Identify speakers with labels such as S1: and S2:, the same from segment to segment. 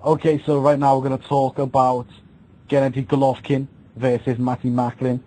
S1: Okay, so right now we're going to talk about Gennady Golovkin versus Matty Macklin.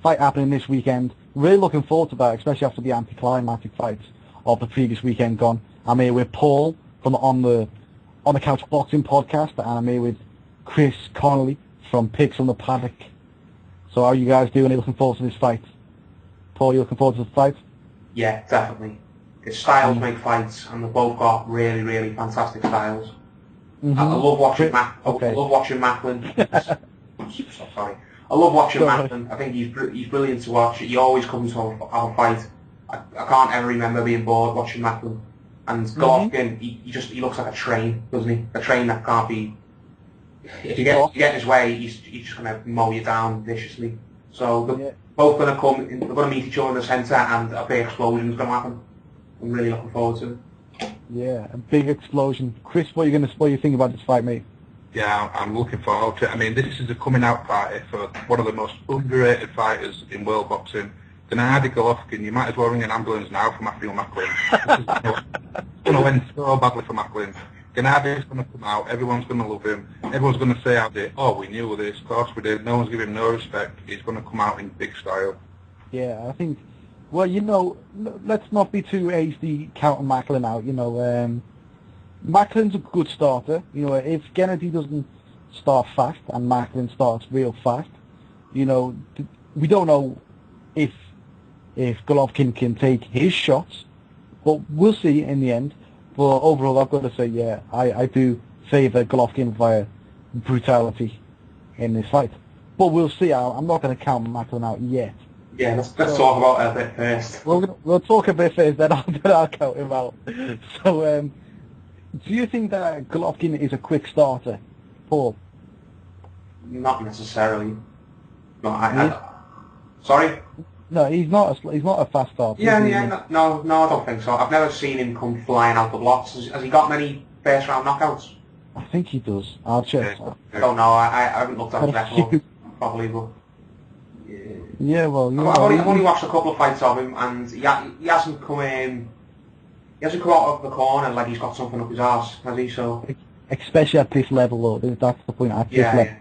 S1: Fight happening this weekend. Really looking forward to that, especially after the anticlimactic fights of the previous weekend gone. I'm here with Paul from On the Couch Boxing podcast, and I'm here with Chris Connolly from Picks on the Paddock. So how are you guys doing? Are you looking forward to this fight? Paul, you looking forward to the fight?
S2: Yeah, definitely. The styles make fights, and they've both got really, really fantastic styles.
S1: Mm-hmm.
S2: I love watching
S1: Okay.
S2: I love watching Macklin. Sorry. I love watching
S1: Sorry.
S2: Macklin. I think he's brilliant to watch. He always comes to have a fight. I can't ever remember being bored watching Macklin. And Golovkin, he looks like a train, doesn't he? A train that can't be. If you get in his way, he's just gonna mow you down viciously. So they're both gonna they're gonna meet each other in the centre, and a big explosion is gonna happen. I'm really looking forward to it.
S1: Yeah, a big explosion. Chris, what do you think about this fight, mate?
S3: Yeah, I'm looking forward to it. I mean, this is a coming out party for one of the most underrated fighters in world boxing. Gennady Golovkin, you might as well ring an ambulance now for Matthew Macklin. This is going to win so badly for Macklin. Gennady's going to come out, everyone's going to love him, everyone's going to say out there, oh, we knew this, of course we did, no one's giving him no respect, he's going to come out in big style.
S1: Yeah, I think, well, let's not be too hasty counting Macklin out, Macklin's a good starter. If Gennady doesn't start fast and Macklin starts real fast, we don't know if Golovkin can take his shots, but we'll see in the end. But overall, I've got to say, yeah, I do favour Golovkin via brutality in this fight. But we'll see. I'm not going to count Macklin out yet.
S2: Yeah, let's talk about it a bit first.
S1: We'll talk a bit first, then I'll count him out. So, do you think that Golovkin is a quick starter, Paul?
S2: Not necessarily. No, sorry?
S1: No, he's not a fast starter.
S2: No, I don't think so. I've never seen him come flying out the blocks. Has he got many first round knockouts?
S1: I think he does. I'll check.
S2: I don't know. I haven't looked at his record properly, but
S1: yeah, well,
S2: I've only watched a couple of fights of him, and he hasn't come in. He hasn't come out of the corner like he's got something up his arse, has he? So
S1: especially at this level, though. That's the point. At this level.
S2: Yeah.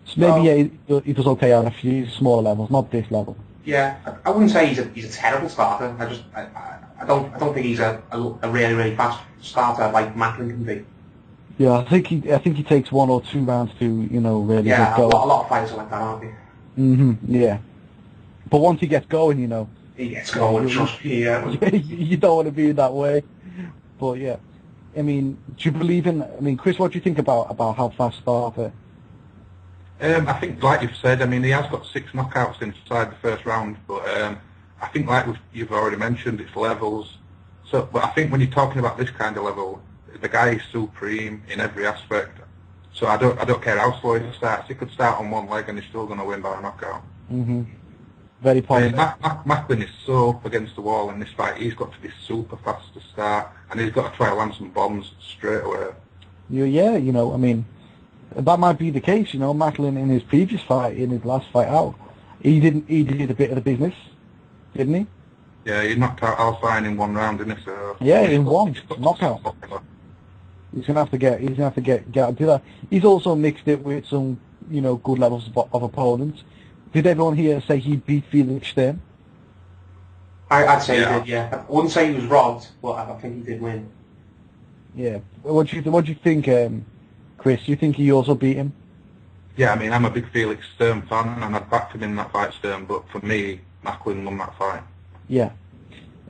S1: So maybe he does okay on a few smaller levels, not this level.
S2: Yeah, I wouldn't say he's a terrible starter. I don't think he's a really, really fast starter like Macklin can be.
S1: Yeah, I think he takes 1 or 2 rounds to really
S2: get
S1: going.
S2: A lot of fighters are like that, aren't they?
S1: Yeah, but once he gets going,
S2: he gets going. Trust me.
S1: You don't want to be that way. But yeah, I mean, do you believe in? I mean, Chris, what do you think about how fast starter?
S3: I think, like you've said, I mean, he has got 6 knockouts inside the first round, but I think, like you've already mentioned, it's levels. So, but I think when you're talking about this kind of level, the guy is supreme in every aspect. So I don't care how slow he starts. He could start on one leg and he's still going to win by a knockout.
S1: Very positive.
S3: Macklin is so up against the wall in this fight. He's got to be super fast to start, and he's got to try to land some bombs straight away.
S1: Yeah, I mean, that might be the case. Macklin in his previous fight, in his last fight out, he did a bit of the business, didn't he?
S3: Yeah, he knocked out Alfine in 1 round, didn't he? So
S1: yeah, in 1 knockout. He's gonna have to get out and do that. He's also mixed it with some good levels of opponents. Did everyone here say he beat Felix Stern?
S2: I'd say he did. Yeah, I wouldn't say he was robbed, but I think he did win.
S1: Yeah. What do you think, Chris? Do you think he also beat him?
S3: Yeah, I mean, I'm a big Felix Stern fan, and I'd backed him in that fight, Stern. But for me, Macklin won that fight. Yeah.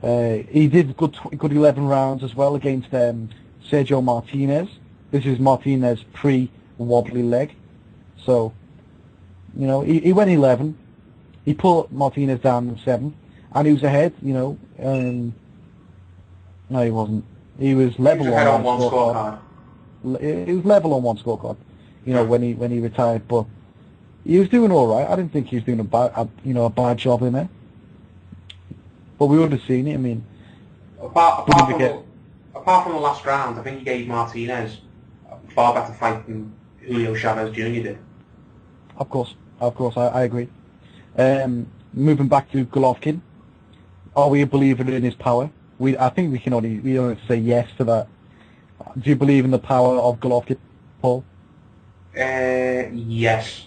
S1: He did good 11 rounds as well against Sergio Martinez. This is Martinez pre-wobbly leg. So, he went 11. He put Martinez down in 7. And he was ahead, no, he wasn't. He was level
S2: on one scorecard.
S1: He was level on one scorecard, when he retired. But he was doing all right. I didn't think he was doing a bad job in there. But we would have seen it. I mean,
S2: apart from the last round, I think he gave Martinez a far better fight than Julio Chavez Jr. did.
S1: Of course, I agree. Moving back to Golovkin, are we a believer in his power? I think we only say yes to that. Do you believe in the power of Golovkin, Paul?
S2: Yes.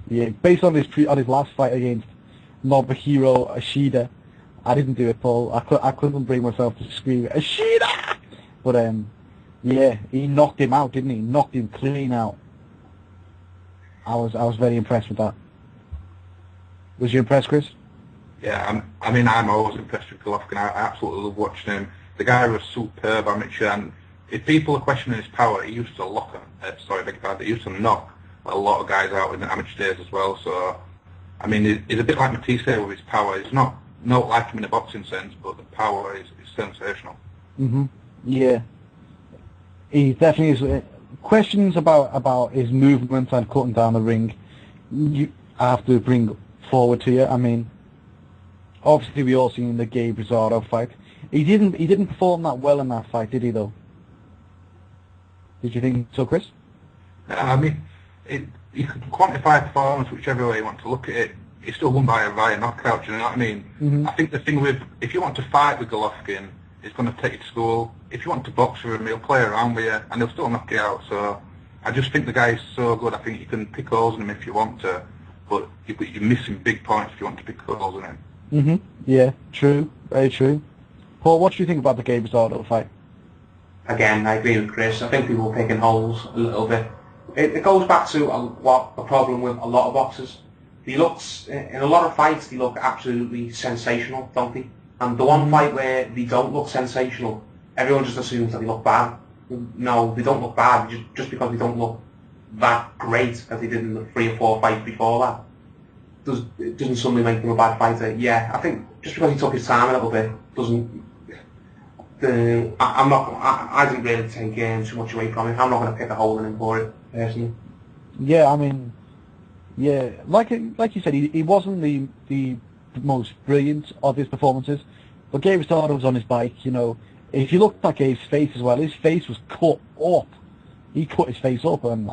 S1: Yeah, based on his last fight against Nobuhiro Ishida, I didn't do it, Paul. I couldn't bring myself to scream Ishida, but yeah, he knocked him out, didn't he? Knocked him clean out. I was very impressed with that. Was you impressed, Chris?
S3: Yeah, I'm always impressed with Golovkin. I absolutely love watching him. The guy was superb amateur, and if people are questioning his power, he used to he used to knock a lot of guys out in the amateur days as well. So, I mean, he's a bit like Matisse with his power. He's not like him in a boxing sense, but the power is sensational.
S1: Yeah, he definitely is. Questions about his movement and cutting down the ring, I have to bring forward to you. I mean, obviously we all seen the Gabe Rosado fight. He didn't perform that well in that fight, did he though? Did you think so, Chris?
S3: I mean, you can quantify performance whichever way you want to look at it. He still won via knockout, do you know what I mean? I think the thing with, if you want to fight with Golovkin, he's going to take you to school. If you want to box with him, he'll play around with you, and he'll still knock you out. So I just think the guy is so good. I think you can pick holes in him if you want to, but you're missing big points if you want to pick holes in him.
S1: Yeah, true. Very true. Paul, what do you think about the Gabe Rosado fight?
S2: Again, I agree with Chris. I think people are picking holes a little bit. It goes back to what the problem with a lot of boxers. In a lot of fights, they look absolutely sensational, don't they? And the one fight where they don't look sensational, everyone just assumes that they look bad. No, they don't look bad just because they don't look that great as they did in the 3 or 4 fights before that. It doesn't suddenly make them a bad fighter. Yeah, I think just because he took his time a little bit doesn't. I didn't really take too much away from it. I'm not going to pick a hole in him for it personally.
S1: Yeah, I mean, yeah, like you said, he wasn't the most brilliant of his performances, but Gabe Rosado was on his bike. You know, if you looked at Gabe's face as well, his face was cut up. He cut his face up, and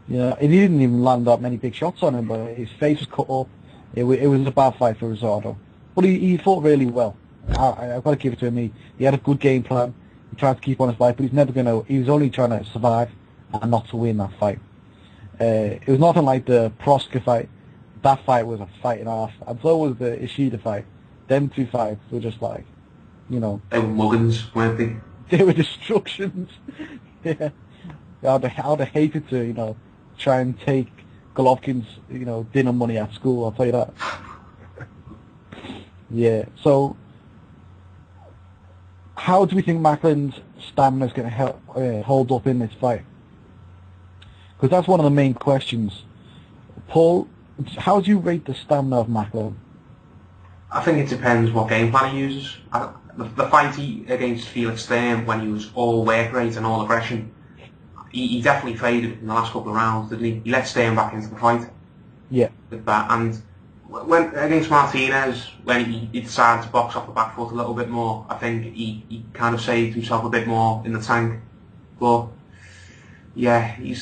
S1: he didn't even land that many big shots on him, but his face was cut up. It was a bad fight for Rosado, but he fought really well. I've got to give it to him. He had a good game plan. He tried to keep on his bike, but he was only trying to survive and not to win that fight. It was nothing like the Proska fight. That fight was a fight and a half, and so was the Ishida fight. Them 2 fights were just like,
S2: They were muggins, weren't they?
S1: They were destructions. Yeah. I'd have hated to, try and take Golovkin's, dinner money at school, I'll tell you that. Yeah, so how do we think Macklin's stamina is going to hold up in this fight? Because that's one of the main questions. Paul, how do you rate the stamina of Macklin?
S2: I think it depends what game plan he uses. The fight against Felix Sturm, when he was all work rate and all aggression, he definitely faded in the last couple of rounds, didn't he? He let Sturm back into the fight.
S1: Yeah.
S2: With that, and when against Martinez, when he decided to box off the back foot a little bit more, I think he kind of saved himself a bit more in the tank. But yeah, he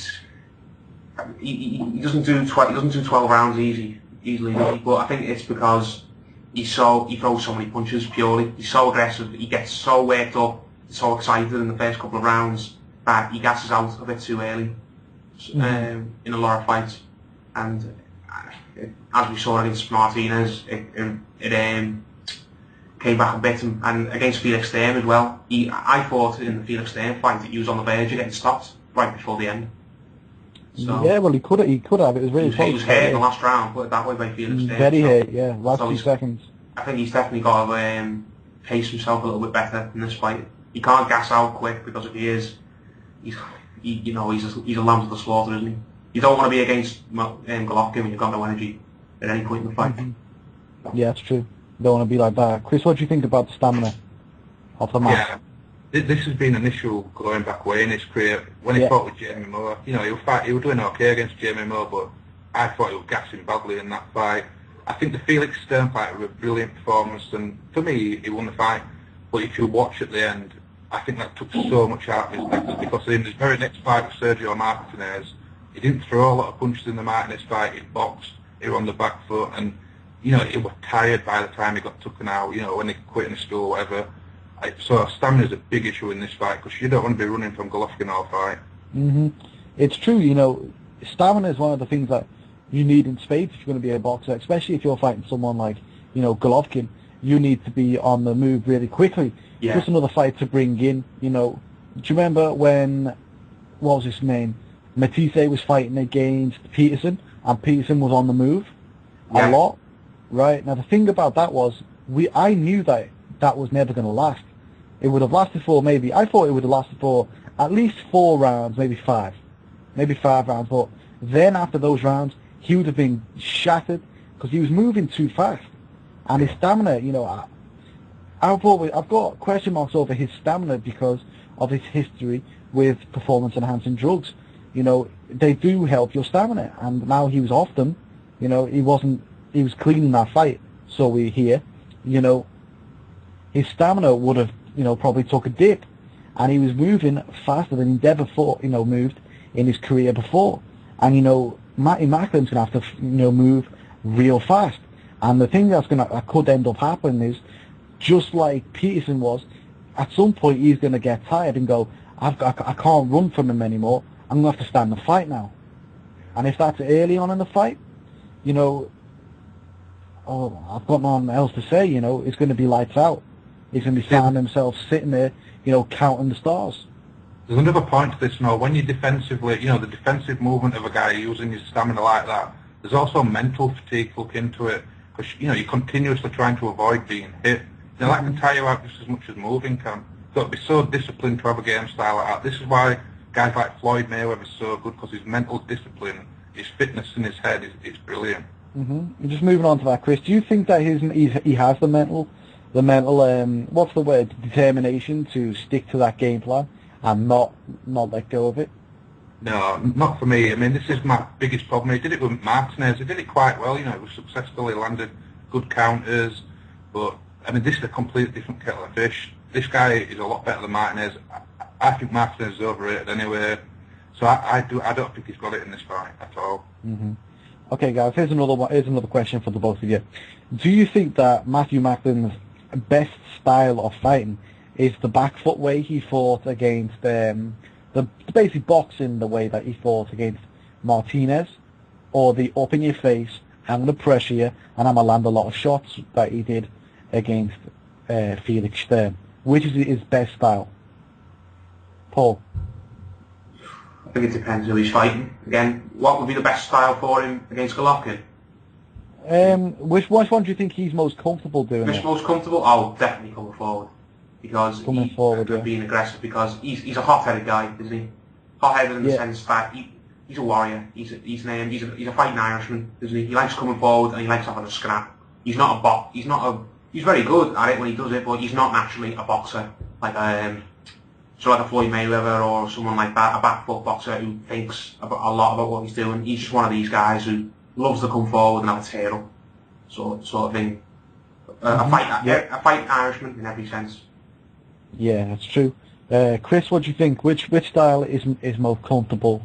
S2: doesn't do 12 rounds easily. But I think it's because he throws so many punches purely. He's so aggressive. He gets so worked up, so excited in the first couple of rounds that he gasses out a bit too early in a lot of fights. And as we saw against Martinez, it came back and bit him. And against Felix Sturm as well. I thought in the Felix Sturm fight that he was on the verge of getting stopped right before the end. So,
S1: yeah, well, he could have. It was really close.
S2: He was hurt in the last round, put it that way, by Felix Sturm.
S1: Very hurt, yeah. Last 2 seconds.
S2: I think he's definitely got to pace himself a little bit better in this fight. He can't gas out quick, because if he is, he's a lamb to the slaughter, isn't he? You don't want to be against Golovkin when you've got no energy at any point in the fight.
S1: Yeah, that's true. You don't want to be like that. Chris, what do you think about the stamina of the match?
S3: Yeah. This has been an issue going back way in his career. When he fought with Jamie Moore, he was doing okay against Jamie Moore, but I thought he was gassing badly in that fight. I think the Felix Sturm fight was a brilliant performance, and for me, he won the fight. But if you watch at the end, I think that took so much out of his legs, because in his very next fight with Sergio Martinez, he didn't throw a lot of punches in the Martinez fight. He boxed, he was on the back foot, and he was tired by the time he got taken out. When he quit in the school or whatever. So stamina is a big issue in this fight because you don't want to be running from Golovkin all fight.
S1: It's true, stamina is one of the things that you need in spades if you're going to be a boxer, especially if you're fighting someone like, Golovkin. You need to be on the move really quickly.
S2: Yeah.
S1: Just another fight to bring in, Do you remember when, what was his name? Matisse was fighting against Peterson, and Peterson was on the move a lot, right? Now the thing about that was, I knew that was never going to last. It would have lasted for I thought it would have lasted for at least 4 rounds, maybe 5 rounds, but then after those rounds, he would have been shattered because he was moving too fast. And his stamina, I've got question marks over his stamina because of his history with performance-enhancing drugs. They do help your stamina, and now he was off them. He was cleaning that fight, so we hear. His stamina would have, probably took a dip, and he was moving faster than he'd ever moved in his career before. And Matty Macklin's gonna have to, move real fast. And the thing that could end up happening is, just like Peterson was, at some point he's gonna get tired and go, I can't run from him anymore. I'm gonna have to stand the fight now. And if that's early on in the fight, I've got nothing else to say. It's going to be lights out. He's going to be finding himself sitting there, counting the stars.
S3: There's another point to this now. When you defensively, the defensive movement of a guy using his stamina like that, there's also mental fatigue look into it. Because, you're continuously trying to avoid being hit. That can tire you out just as much as moving can. You've got to be so disciplined to have a game style like that. This is why guys like Floyd Mayweather is so good, because his mental discipline, his fitness in his head is brilliant.
S1: Just moving on to that, Chris, do you think that he has the mental, what's the word, determination to stick to that game plan and not let go of it?
S3: No, not for me. I mean, this is my biggest problem. He did it with Martinez. He did it quite well. He was successful. He landed good counters. But, I mean, this is a completely different kettle of fish. This guy is a lot better than Martinez. I think Martinez is overrated anyway. So I don't think he's got it in this fight at all.
S1: Okay, guys, here's another question for the both of you. Do you think that Matthew Macklin's best style of fighting is the back foot way he fought against the basic boxing, the way that he fought against Martinez, or the up in your face, I'm going to pressure you, and I'm going to land a lot of shots that he did against Felix Sturm? Which is his best style? Paul?
S2: I think it depends who he's fighting. Again, what would be the best style for him against Golovkin?
S1: Which one do you think he's most comfortable doing?
S2: Most comfortable? Oh, definitely coming forward. Because being aggressive, because he's a hot-headed guy, isn't he? Hot-headed in the sense that he's a warrior. He's a fighting Irishman, isn't he? He likes coming forward and he likes having a scrap. He's not a bot. He's very good at it when he does it, but he's not naturally a boxer like a Floyd Mayweather or someone like that, a back foot boxer who thinks a lot about what he's doing. He's just one of these guys who loves to come forward and have a tear up, sort of thing. A fighting Irishman in every sense.
S1: Yeah, that's true. Chris, what do you think? Which style is most comfortable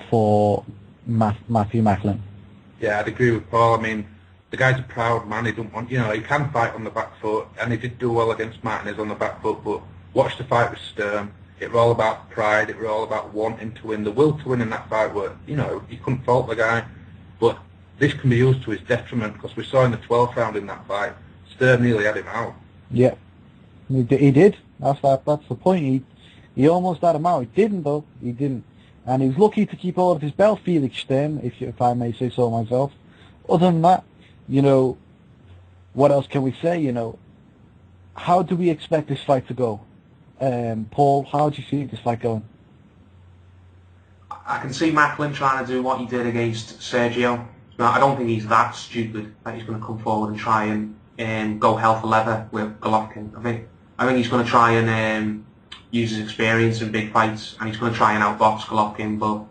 S1: for Matthew Macklin?
S3: Yeah, I'd agree with Paul. I mean, the guy's a proud man. He don't want, he can fight on the back foot, and he did do well against Martinez on the back foot. But watch the fight with Sturm. It was all about pride. It was all about wanting to win, the will to win in that fight. Where you couldn't fault the guy. But this can be used to his detriment, because we saw in the 12th round in that fight, Sturm nearly had him out. Yeah,
S1: he did. That's the point. He almost had him out. He didn't, though. He didn't. And he was lucky to keep hold of his belt, Felix Sturm, if I may say so myself. Other than that, what else can we say? How do we expect this fight to go? Paul, how do you see this fight going?
S2: I can see Macklin trying to do what he did against Sergio. Now, I don't think he's that stupid that he's going to come forward and try and go hell for leather with Golovkin. I think he's going to try and use his experience in big fights, and he's going to try and outbox Golovkin. But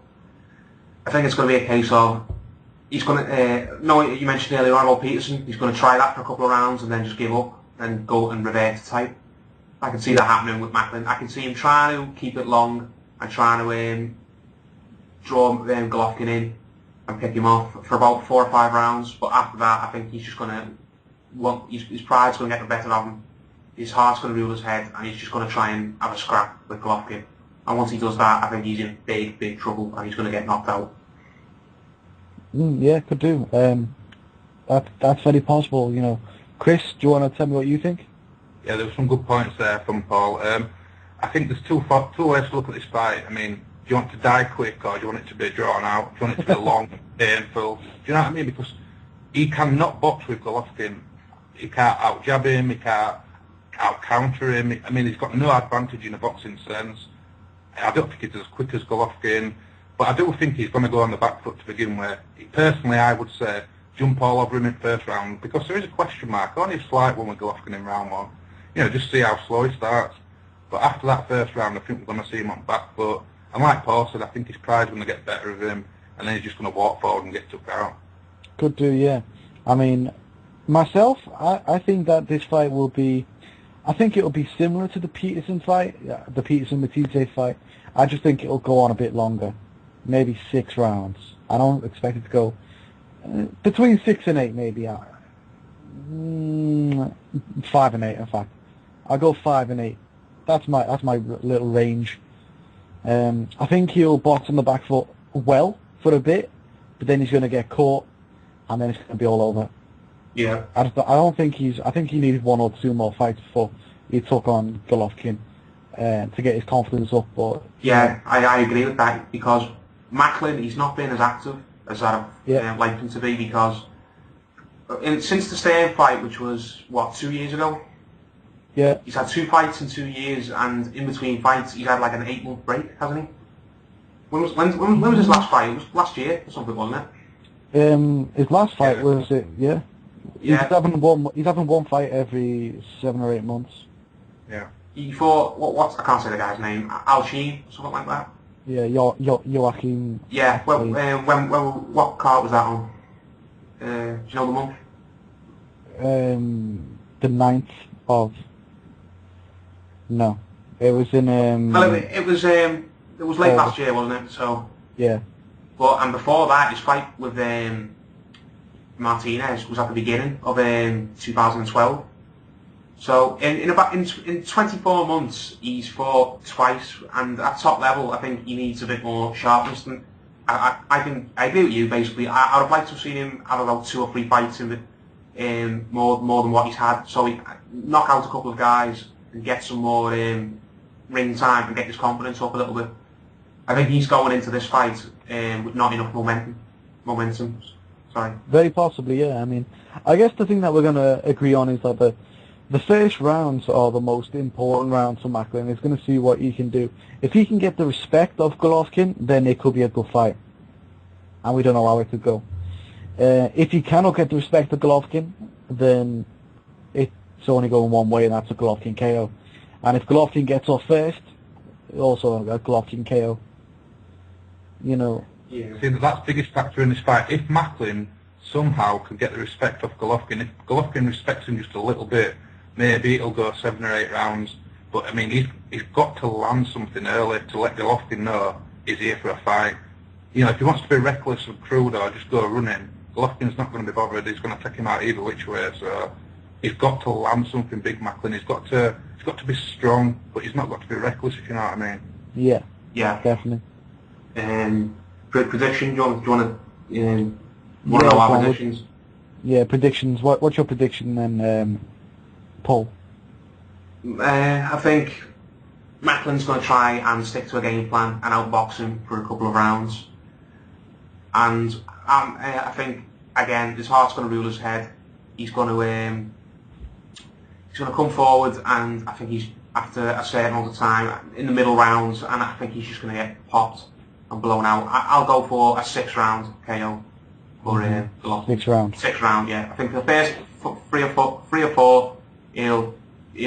S2: I think it's going to be a case of he's going to. You mentioned earlier on about Peterson. He's going to try that for a couple of rounds and then just give up and go and revert to type. I can see that happening with Macklin. I can see him trying to keep it long and trying to draw Golovkin in and pick him off for about 4 or 5 rounds. But after that, I think he's just going to his pride's going to get the better of him. his heart's going to rule his head, and he's just going to try and have a scrap with Golovkin. And once he does that, I think he's in big, big trouble, and he's going to get knocked out.
S1: Yeah, could do. That's very possible, you know. Chris, do you want to tell me what you think?
S3: Yeah, there were some good points there from Paul. I think there's two ways to look at this fight. I mean, do you want to die quick, or do you want it to be drawn out? Do you want it to be long, painful? Do you know what I mean? Because he cannot box with Golovkin. He can't out-jab him, he can't out-counter him. I mean, he's got no advantage in a boxing sense. I don't think he's as quick as Golovkin, but I do think he's going to go on the back foot to begin with. Personally, I would say jump all over him in first round, because there is a question mark, only a slight one with Golovkin in round one. You know, just see how slow he starts. But after that first round, I think we're going to see him on back foot. And like Paul said, I think his pride's going to get better of him, and then he's just going to walk forward and get took out.
S1: Could do, yeah. I mean, myself, I think that this fight will be, I think it will be similar to the Peterson fight, the Peterson-Matisse fight. I just think it'll go on a bit longer, maybe 6 rounds. I don't expect it to go between 6 and 8, maybe. 5 and 8, in fact. I'll go 5 and 8. That's my little range. I think he'll box on the back foot well for a bit, but then he's going to get caught, and then it's going to be all over.
S2: Yeah.
S1: I don't think I think he needed 1 or 2 more fights before he took on Golovkin to get his confidence up. But
S2: yeah, I agree with that, because Macklin, he's not been as active as I'd liked him to be, because since the Stern fight, which was, what, 2 years ago?
S1: Yeah.
S2: He's had 2 fights in 2 years, and in between fights, he's had like an 8-month break, hasn't he? When was his last fight? It was last year or something, wasn't it?
S1: His last fight was it? Yeah.
S2: Yeah.
S1: He's having one fight every 7 or 8 months.
S2: Yeah. He fought I can't say the guy's name. Alsheen, something like that.
S1: Yeah, Joachim.
S2: Yeah. What card was that on? Do you know the month?
S1: The 9th of. No, it was in.
S2: Well, it was late last year, wasn't it? So.
S1: Yeah.
S2: And before that, his fight with Martinez was at the beginning of 2012. So in 24 months, he's fought twice, and at top level, I think he needs a bit more sharpness. And I think I agree with you. Basically, I would have liked to have seen him have about 2 or 3 fights in more than what he's had. So he knock out a couple of guys and get some more ring time and get his confidence up a little bit. I think he's going into this fight with not enough momentum. Sorry.
S1: Very possibly, yeah. I mean, I guess the thing that we're going to agree on is that the first rounds are the most important rounds for Macklin. He's going to see what he can do. If he can get the respect of Golovkin, then it could be a good fight. And we don't know how it could go. If he cannot get the respect of Golovkin, then it's only going one way, and that's a Golovkin KO. And if Golovkin gets off first, also a Golovkin KO. You know.
S3: Yeah. See, that's the biggest factor in this fight. If Macklin somehow can get the respect of Golovkin, if Golovkin respects him just a little bit, maybe it'll go 7 or 8 rounds. But I mean, he's got to land something early to let Golovkin know he's here for a fight. You know, if he wants to be reckless and crude or just go running, Golovkin's not going to be bothered. He's going to take him out either which way. So he's got to land something big, Macklin. He's got to be strong, but he's not got to be reckless, if you know what I mean.
S1: Yeah.
S2: Yeah.
S1: Definitely.
S2: Prediction? Do you want to know our predictions?
S1: Yeah, predictions. What's your prediction then, Paul?
S2: I think Macklin's going to try and stick to a game plan and outbox him for a couple of rounds. And I think, again, his heart's going to rule his head. He's going to come forward, and I think he's, after a certain amount of time, in the middle rounds, and I think he's just going to get popped and blown out. I'll go for a 6-round KO for Golovkin.
S1: 6 rounds.
S2: 6 round, yeah. I think the first 3 or 4, he'll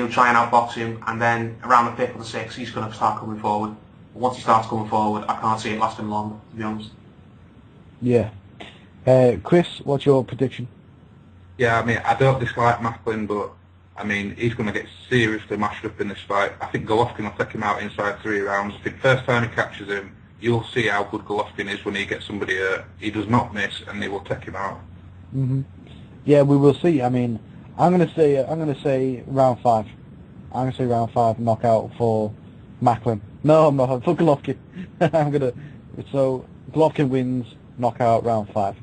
S2: try and outbox him, and then around the 5th or the 6th, he's going to start coming forward. And once he starts coming forward, I can't see it lasting long, to be honest.
S1: Yeah. Chris, what's your prediction?
S3: Yeah, I mean, I don't dislike Macklin, but I mean, he's going to get seriously mashed up in this fight. I think Golovkin will take him out inside 3 rounds. I think first time he catches him, you'll see how good Golovkin is when he gets somebody hurt. He does not miss, and he will take him out.
S1: Yeah, we will see. I mean, I'm going to say round 5. I'm going to say round 5 knockout for Macklin. No, I'm not. For Golovkin. So Golovkin wins knockout round 5.